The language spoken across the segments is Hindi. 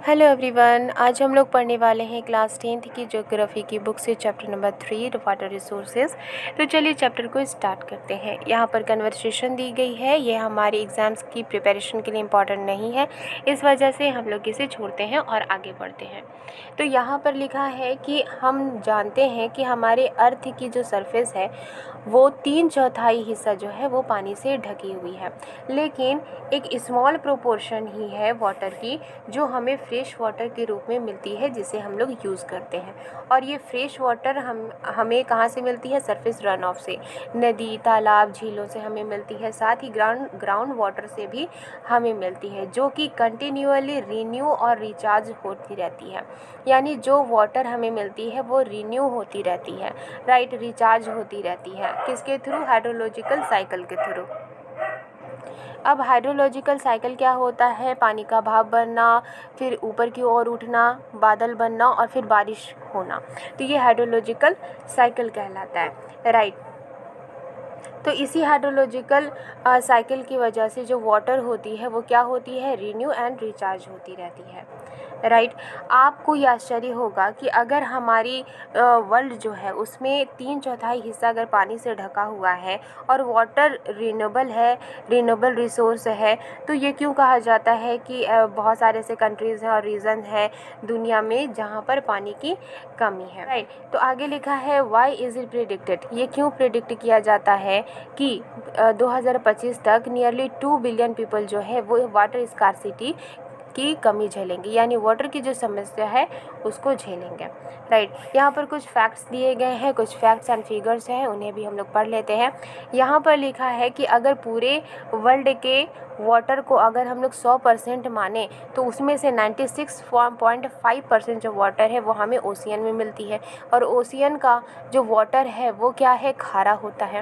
हेलो एवरीवन, आज हम लोग पढ़ने वाले हैं क्लास 10th की ज्योग्राफी की बुक से चैप्टर नंबर 3 वाटर रिसोर्सेज। तो चलिए चैप्टर को स्टार्ट करते हैं। यहाँ पर कन्वर्सेशन दी गई है, ये हमारे एग्ज़ाम्स की प्रिपरेशन के लिए इम्पॉर्टेंट नहीं है, इस वजह से हम लोग इसे छोड़ते हैं और आगे बढ़ते हैं। तो यहाँ पर लिखा है कि हम जानते हैं कि हमारे अर्थ की जो सरफेस है वो 3/4 हिस्सा जो है वो पानी से ढकी हुई है, लेकिन एक स्मॉल प्रोपोर्शन ही है वाटर की जो हमें फ्रेश वाटर के रूप में मिलती है, जिसे हम लोग यूज़ करते हैं। और ये फ्रेश वाटर हमें कहाँ से मिलती है? सरफेस रन ऑफ से, नदी, तालाब, झीलों से हमें मिलती है। साथ ही ग्राउंड वाटर से भी हमें मिलती है, जो कि कंटिन्यूअली रिन्यू और रिचार्ज होती रहती है। यानी जो वाटर हमें मिलती है वो रिन्यू होती रहती है, राइट, रिचार्ज होती रहती है। किसके थ्रू? हाइड्रोलॉजिकल साइकिल के थ्रू। अब हाइड्रोलॉजिकल साइकिल क्या होता है? पानी का भाप बनना, फिर ऊपर की ओर उठना, बादल बनना और फिर बारिश होना। तो ये हाइड्रोलॉजिकल साइकिल कहलाता है, राइट। तो इसी हाइड्रोलॉजिकल साइकिल की वजह से जो वाटर होती है वो क्या होती है? रिन्यू एंड रिचार्ज होती रहती है, राइट। आपको ये आश्चर्य होगा कि अगर हमारी वर्ल्ड जो है उसमें 3/4 हिस्सा अगर पानी से ढका हुआ है और वाटर रिन्यूएबल है, रिन्यूएबल रिसोर्स है, तो ये क्यों कहा जाता है कि बहुत सारे ऐसे कंट्रीज़ हैं और रीजन है दुनिया में जहाँ पर पानी की कमी है, राइट। तो आगे लिखा है व्हाई इज़ इट प्रिडिक्टेड, ये क्यों प्रिडिक्ट किया जाता है कि 2025 तक नियरली 2 बिलियन पीपल जो है वो वाटर स्कार्सिटी की कमी झेलेंगे, यानी वाटर की जो समस्या है उसको झेलेंगे, राइट। यहाँ पर कुछ फैक्ट्स दिए गए हैं, कुछ फैक्ट्स एंड फिगर्स हैं, उन्हें भी हम लोग पढ़ लेते हैं। यहाँ पर लिखा है कि अगर पूरे वर्ल्ड के वाटर को अगर हम लोग 100% माने तो उसमें से 96.5% जो वाटर है वो हमें ओशियन में मिलती है, और ओशियन का जो वाटर है वो क्या है? खारा होता है,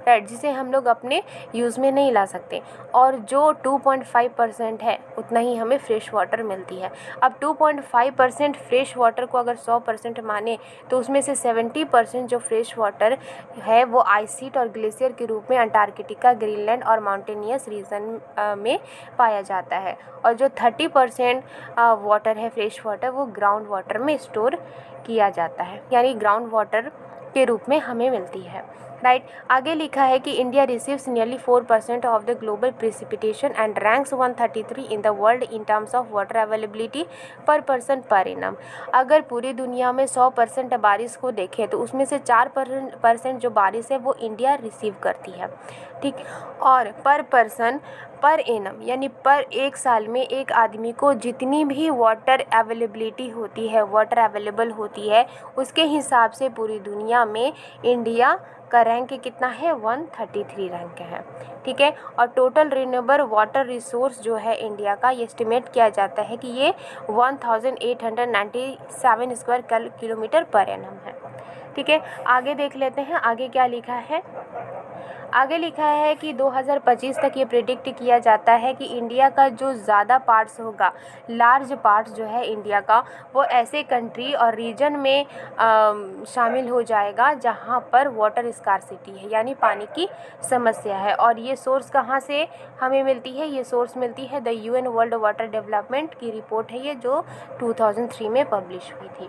राइट, जिसे हम लोग अपने यूज़ में नहीं ला सकते। और जो 2.5% है उतना ही हमें फ्रेश वाटर मिलती है। अब 2.5% फ्रेश वाटर को अगर 100% माने तो उसमें से 70% जो फ्रेश वाटर है वो आइस शीट और ग्लेशियर के रूप में अंटार्कटिका, ग्रीनलैंड और माउंटेनियस रीजन में पाया जाता है। और जो 30% वाटर है, फ्रेश वाटर, वो ग्राउंड वाटर में स्टोर किया जाता है, यानी ग्राउंड वाटर के रूप में हमें मिलती है, राइट। आगे लिखा है कि India receives nearly 4% of the global precipitation and ranks 133 in the world in terms of water availability पर पर्सन पर एनम। अगर पूरी दुनिया में 100% बारिश को देखें तो उसमें से 4% जो बारिश है वो इंडिया रिसीव करती है, ठीक। और पर पर्सन पर एनम यानी पर एक साल में एक आदमी को जितनी भी वाटर अवेलेबिलिटी होती है, वाटर अवेलेबल होती है, उसके हिसाब से पूरी दुनिया में इंडिया का रैंक कितना है? 133 रैंक है, ठीक है। और टोटल रिन्यूएबल वाटर रिसोर्स जो है इंडिया का, ये एस्टिमेट किया जाता है कि ये 1897 स्क्वायर किलोमीटर पर एनम है, ठीक है। आगे देख लेते हैं आगे क्या लिखा है। आगे लिखा है कि 2025 तक ये प्रिडिक्ट किया जाता है कि इंडिया का जो ज़्यादा पार्ट्स होगा, लार्ज पार्ट्स जो है इंडिया का, वो ऐसे कंट्री और रीजन में शामिल हो जाएगा जहाँ पर वाटर स्कार्सिटी है, यानी पानी की समस्या है। और ये सोर्स कहाँ से हमें मिलती है? ये सोर्स मिलती है the UN world water development की रिपोर्ट है ये, जो 2003 में पब्लिश हुई थी,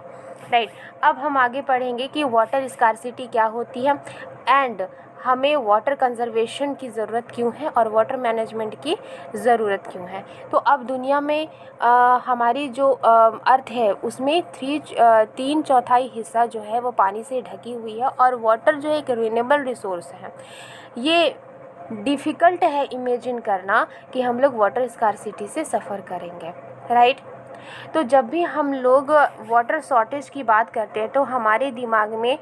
राइट। अब हम आगे पढ़ेंगे कि वाटर स्कार्सिटी क्या होती है एंड हमें वाटर कंजर्वेशन की ज़रूरत क्यों है और वाटर मैनेजमेंट की ज़रूरत क्यों है। तो अब दुनिया में हमारी जो अर्थ है उसमें 3/4 हिस्सा जो है वो पानी से ढकी हुई है, और वाटर जो एक रिन्यूएबल रिसोर्स है। ये डिफ़िकल्ट है इमेजिन करना कि हम लोग वाटर स्कार्सिटी से सफ़र करेंगे, राइट। तो जब भी हम लोग वाटर शॉर्टेज की बात करते हैं तो हमारे दिमाग में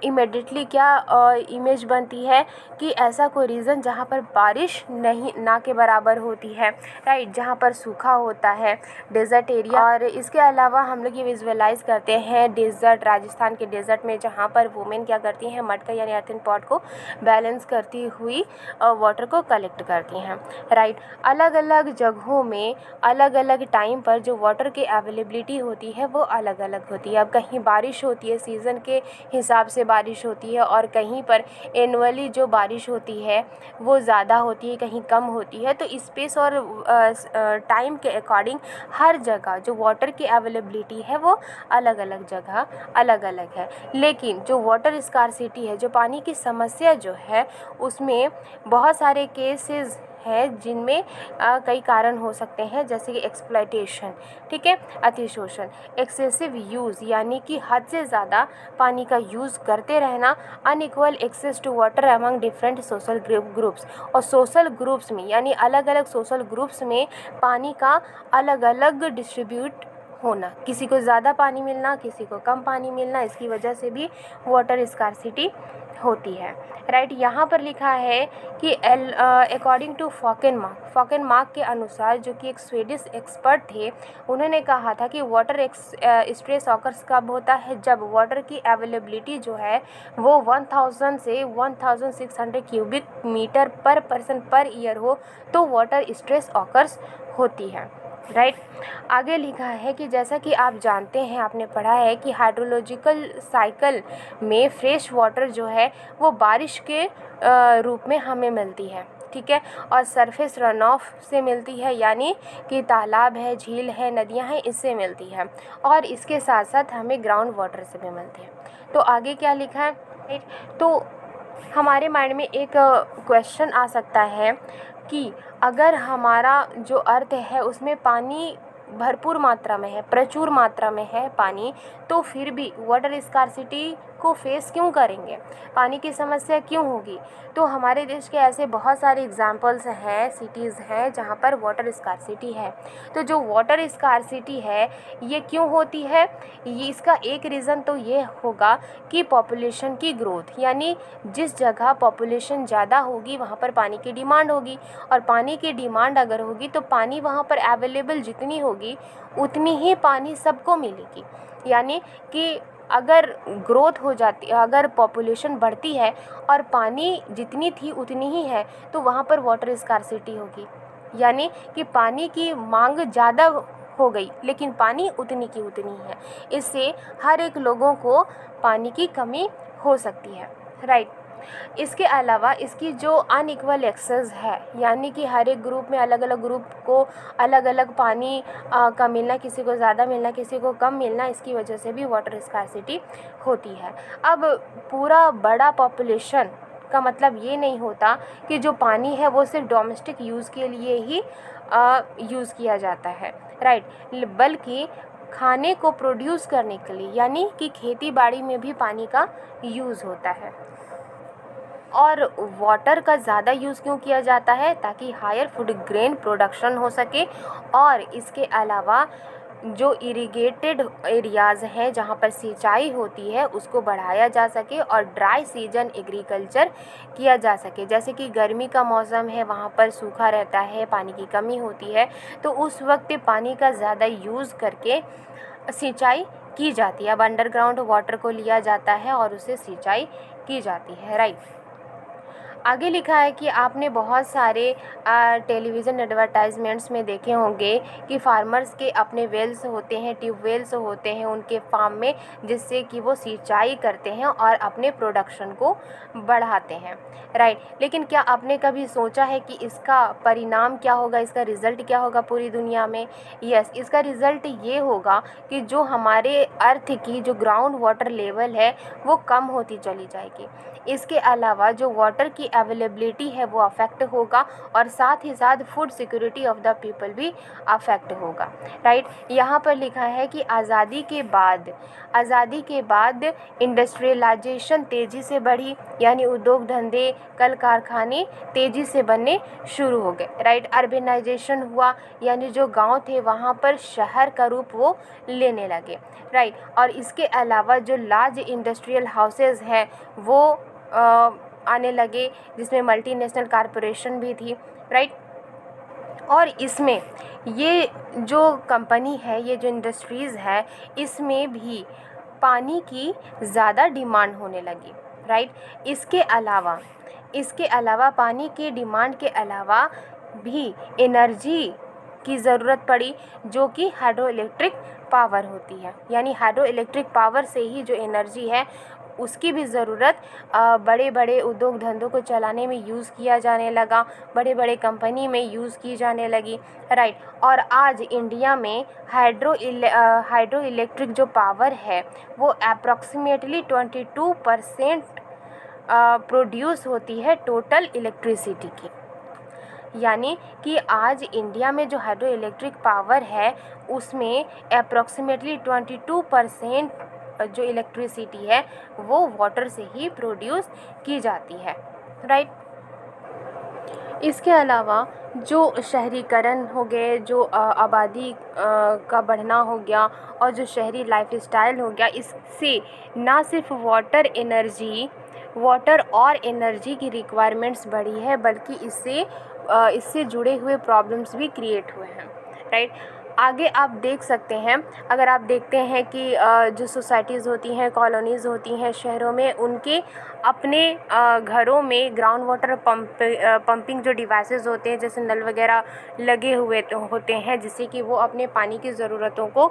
इमिडिएटली क्या इमेज बनती है कि ऐसा कोई रीज़न जहाँ पर बारिश नहीं ना के बराबर होती है, राइट, जहाँ पर सूखा होता है, डेजर्ट एरिया। और इसके अलावा हम लोग ये विजुअलाइज़ करते हैं डेजर्ट, राजस्थान के डेजर्ट में, जहाँ पर वुमेन क्या करती हैं? मटका यानी अर्थन पॉट को बैलेंस करती हुई वाटर को कलेक्ट करती हैं, राइट। अलग अलग जगहों में अलग अलग टाइम पर जो वाटर की अवेलेबिलिटी होती है वो अलग अलग होती है। अब कहीं बारिश होती है, सीज़न के हिसाब से बारिश होती है और कहीं पर एनुअली जो बारिश होती है वो ज़्यादा होती है, कहीं कम होती है। तो स्पेस और टाइम के अकॉर्डिंग हर जगह जो वाटर की अवेलेबिलिटी है वो अलग अलग जगह अलग अलग है। लेकिन जो वाटर स्कार्सिटी है, जो पानी की समस्या जो है, उसमें बहुत सारे केसेस है जिनमें कई कारण हो सकते हैं, जैसे कि एक्सप्लॉयटेशन, ठीक है, अतिशोषण, एक्सेसिव यूज़ यानी कि हद से ज़्यादा पानी का यूज़ करते रहना, unequal access to water among different social groups, और सोशल ग्रुप्स में यानी अलग अलग सोशल ग्रुप्स में पानी का अलग अलग डिस्ट्रीब्यूट होना, किसी को ज़्यादा पानी मिलना, किसी को कम पानी मिलना, इसकी वजह से भी वाटर स्कार्सिटी होती है। राइट, यहाँ पर लिखा है कि अकॉर्डिंग टू फॉकेनमार्क के अनुसार, जो कि एक स्वीडिश एक्सपर्ट थे, उन्होंने कहा था कि वाटर स्ट्रेस ऑकर्स कब होता है, जब वाटर की अवेलेबिलिटी जो है वो 1000 से 1600 क्यूबिक मीटर पर पर्सन पर ईयर हो तो वाटर स्ट्रेस ऑकर्स होती है। राइट, आगे लिखा है कि जैसा कि आप जानते हैं, आपने पढ़ा है कि हाइड्रोलॉजिकल साइकिल में फ्रेश वाटर जो है वो बारिश के रूप में हमें मिलती है, ठीक है, और सरफेस रन ऑफ से मिलती है, यानी कि तालाब है, झील है, नदियां हैं, इससे मिलती है, और इसके साथ साथ हमें ग्राउंड वाटर से भी मिलती है। तो आगे क्या लिखा है, तो हमारे माइंड में एक क्वेश्चन आ सकता है कि अगर हमारा जो अर्थ है उसमें पानी भरपूर मात्रा में है, प्रचुर मात्रा में है पानी, तो फिर भी वाटर स्कार्सिटी को फेस क्यों करेंगे, पानी की समस्या क्यों होगी। तो हमारे देश के ऐसे बहुत सारे एग्जाम्पल्स हैं, सिटीज़ हैं जहाँ पर वाटर स्कार्सिटी है। तो जो वाटर स्कार्सिटी है ये क्यों होती है, ये इसका एक रीज़न तो ये होगा कि पॉपुलेशन की ग्रोथ, यानी जिस जगह पॉपुलेशन ज़्यादा होगी वहाँ पर पानी की डिमांड होगी, और पानी की डिमांड अगर होगी तो पानी वहाँ पर अवेलेबल जितनी होगी उतनी ही पानी सबको मिलेगी। यानी कि अगर ग्रोथ हो जाती, अगर पॉपुलेशन बढ़ती है और पानी जितनी थी उतनी ही है, तो वहाँ पर वाटर स्कार्सिटी होगी, यानी कि पानी की मांग ज़्यादा हो गई लेकिन पानी उतनी की उतनी है। इससे हर एक लोगों को पानी की कमी हो सकती है। राइट, इसके अलावा इसकी जो अनइक्वल एक्सेस है, यानी कि हर एक ग्रुप में अलग अलग ग्रुप को अलग अलग पानी का मिलना, किसी को ज़्यादा मिलना, किसी को कम मिलना, इसकी वजह से भी वाटर स्कार्सिटी होती है। अब पूरा बड़ा पॉपुलेशन का मतलब ये नहीं होता कि जो पानी है वो सिर्फ डोमेस्टिक यूज़ के लिए ही यूज़ किया जाता है। राइट, बल्कि खाने को प्रोड्यूस करने के लिए, यानी कि खेती बाड़ी में भी पानी का यूज़ होता है। और वाटर का ज़्यादा यूज़ क्यों किया जाता है, ताकि हायर फूड ग्रेन प्रोडक्शन हो सके, और इसके अलावा जो इरिगेटेड एरियाज़ हैं जहाँ पर सिंचाई होती है उसको बढ़ाया जा सके, और ड्राई सीजन एग्रीकल्चर किया जा सके। जैसे कि गर्मी का मौसम है, वहाँ पर सूखा रहता है, पानी की कमी होती है, तो उस वक्त पानी का ज़्यादा यूज़ करके सिंचाई की जाती है। अब अंडरग्राउंड वाटर को लिया जाता है और उससे सिंचाई की जाती है। राइट, आगे लिखा है कि आपने बहुत सारे टेलीविज़न एडवर्टाइजमेंट्स में देखे होंगे कि फार्मर्स के अपने वेल्स होते हैं, ट्यूबवेल्स होते हैं उनके फार्म में, जिससे कि वो सिंचाई करते हैं और अपने प्रोडक्शन को बढ़ाते हैं। राइट, लेकिन क्या आपने कभी सोचा है कि इसका परिणाम क्या होगा, इसका रिज़ल्ट क्या होगा पूरी दुनिया में? यस, इसका रिज़ल्ट ये होगा कि जो हमारे अर्थ की जो ग्राउंड वाटर लेवल है वो कम होती चली जाएगी। इसके अलावा जो वाटर की अवेलेबिलिटी है वो अफेक्ट होगा, और साथ ही साथ food security of the people भी अफेक्ट होगा। राइट, यहाँ पर लिखा है कि आज़ादी के बाद इंडस्ट्रियलाइजेशन तेज़ी से बढ़ी, यानी उद्योग धंधे, कल कारखाने तेज़ी से बनने शुरू हो गए। राइट, अर्बनाइजेशन हुआ, यानी जो गांव थे वहाँ पर शहर का रूप वो लेने लगे। राइट, और इसके अलावा जो लार्ज इंडस्ट्रियल हाउसेज हैं वो आने लगे, जिसमें मल्टीनेशनल कॉरपोरेशन भी थी। राइट, और इसमें ये जो कंपनी है, ये जो इंडस्ट्रीज़ है, इसमें भी पानी की ज़्यादा डिमांड होने लगी। राइट, इसके अलावा पानी की डिमांड के अलावा भी एनर्जी की ज़रूरत पड़ी, जो कि हाइड्रो इलेक्ट्रिक पावर होती है, यानी हाइड्रो इलेक्ट्रिक पावर से ही जो एनर्जी है उसकी भी ज़रूरत बड़े बड़े उद्योग धंधों को चलाने में यूज़ किया जाने लगा, बड़े बड़े कंपनी में यूज़ की जाने लगी, राइट। और आज इंडिया में हाइड्रो इलेक्ट्रिक जो पावर है वो अप्रॉक्सीमेटली 22% प्रोड्यूस होती है टोटल इलेक्ट्रिसिटी की। यानी कि आज इंडिया में जो हाइड्रो इलेक्ट्रिक पावर है उसमें अप्रॉक्सीमेटली 22% जो इलेक्ट्रिसिटी है वो वाटर से ही प्रोड्यूस की जाती है, राइट। इसके अलावा जो शहरीकरण हो गए, जो आबादी का बढ़ना हो गया और जो शहरी लाइफस्टाइल हो गया, इससे ना सिर्फ वाटर और एनर्जी की रिक्वायरमेंट्स बढ़ी है बल्कि इससे जुड़े हुए प्रॉब्लम्स भी क्रिएट हुए हैं, राइट। आगे आप देख सकते हैं, अगर आप देखते हैं कि जो सोसाइटीज़ होती हैं, कॉलोनीज़ होती हैं शहरों में, उनके अपने घरों में ग्राउंड वाटर पंपिंग जो डिवाइसेस होते हैं, जैसे नल वगैरह लगे हुए होते हैं जिससे कि वो अपने पानी की ज़रूरतों को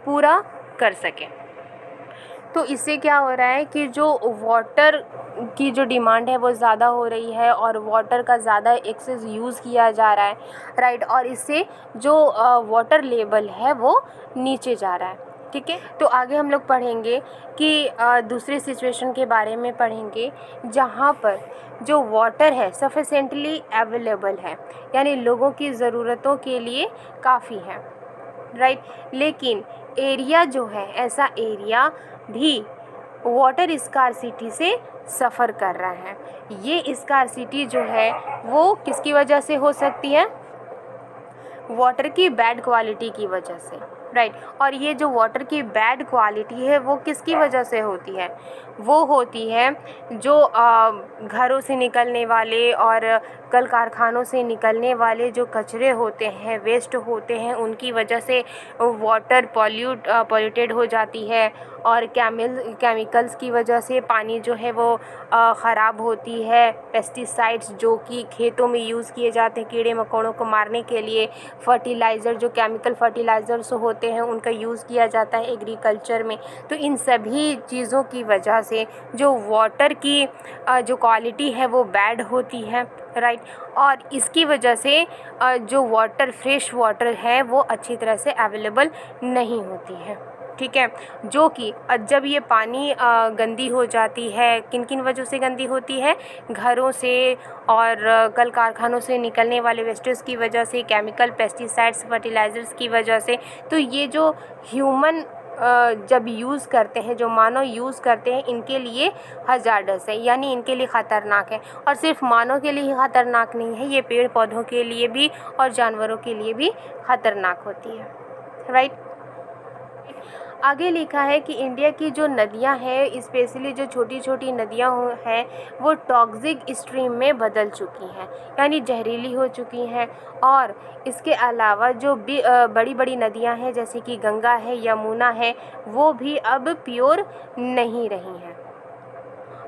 पूरा कर सकें। तो इससे क्या हो रहा है कि जो वाटर की जो डिमांड है वो ज़्यादा हो रही है और वाटर का ज़्यादा एक्सेस यूज़ किया जा रहा है, राइट। और इससे जो वाटर लेवल है वो नीचे जा रहा है, ठीक है। तो आगे हम लोग पढ़ेंगे कि दूसरी सिचुएशन के बारे में पढ़ेंगे जहाँ पर जो वाटर है सफिशेंटली अवेलेबल है, यानी लोगों की ज़रूरतों के लिए काफ़ी है, राइट। लेकिन एरिया जो है, ऐसा एरिया भी वाटर स्कार्सिटी से सफ़र कर रहा है। ये स्कार्सिटी जो है वो किसकी वजह से हो सकती है? वाटर की बैड क्वालिटी की वजह से, राइट। और ये जो वाटर की बैड क्वालिटी है वो किसकी वजह से होती है? वो होती है जो घरों से निकलने वाले और कल कारखानों से निकलने वाले जो कचरे होते हैं, वेस्ट होते हैं, उनकी वजह से वाटर पॉल्यूटेड हो जाती है और केमिकल्स की वजह से पानी जो है वो ख़राब होती है। पेस्टिसाइड्स जो कि खेतों में यूज़ किए जाते हैं कीड़े मकोड़ों को मारने के लिए, फर्टिलाइज़र जो केमिकल फर्टिलाइज़र्स होते हैं उनका यूज़ किया जाता है एग्रीकल्चर में। तो इन सभी चीज़ों की वजह से जो वाटर की जो क्वालिटी है वो बैड होती है, राइट। और इसकी वजह से जो वाटर फ्रेश वाटर है वो अच्छी तरह से अवेलेबल नहीं होती है, ठीक है। जो कि जब ये पानी गंदी हो जाती है, किन किन वजहों से गंदी होती है? घरों से और कल कारखानों से निकलने वाले वेस्टेज की वजह से, केमिकल पेस्टिसाइड्स फर्टिलाइज़र्स की वजह से। तो ये जो ह्यूमन जब यूज़ करते हैं, जो मानव यूज़ करते हैं, इनके लिए हज़ार्डस है, यानी इनके लिए ख़तरनाक है। और सिर्फ मानव के लिए ही ख़तरनाक नहीं है, ये पेड़ पौधों के लिए भी और जानवरों के लिए भी ख़तरनाक होती है, राइट। आगे लिखा है कि इंडिया की जो नदियां हैं, स्पेशली जो छोटी छोटी नदियां हैं, वो टॉक्सिक स्ट्रीम में बदल चुकी हैं, यानी जहरीली हो चुकी हैं। और इसके अलावा जो भी बड़ी बड़ी नदियां हैं जैसे कि गंगा है, यमुना है, वो भी अब प्योर नहीं रही हैं।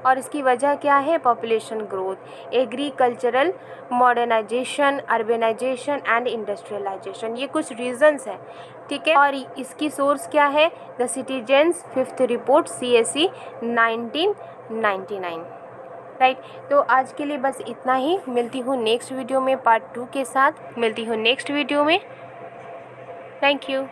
और इसकी वजह क्या है? Population growth, agricultural modernisation, urbanisation and industrialisation, ये कुछ रीजंस हैं, ठीक है। और इसकी सोर्स क्या है? The citizens 5th report CSE 1999, right. तो आज के लिए बस इतना ही। मिलती हूँ नेक्स्ट वीडियो में पार्ट 2 के साथ। मिलती हूँ नेक्स्ट वीडियो में। Thank you.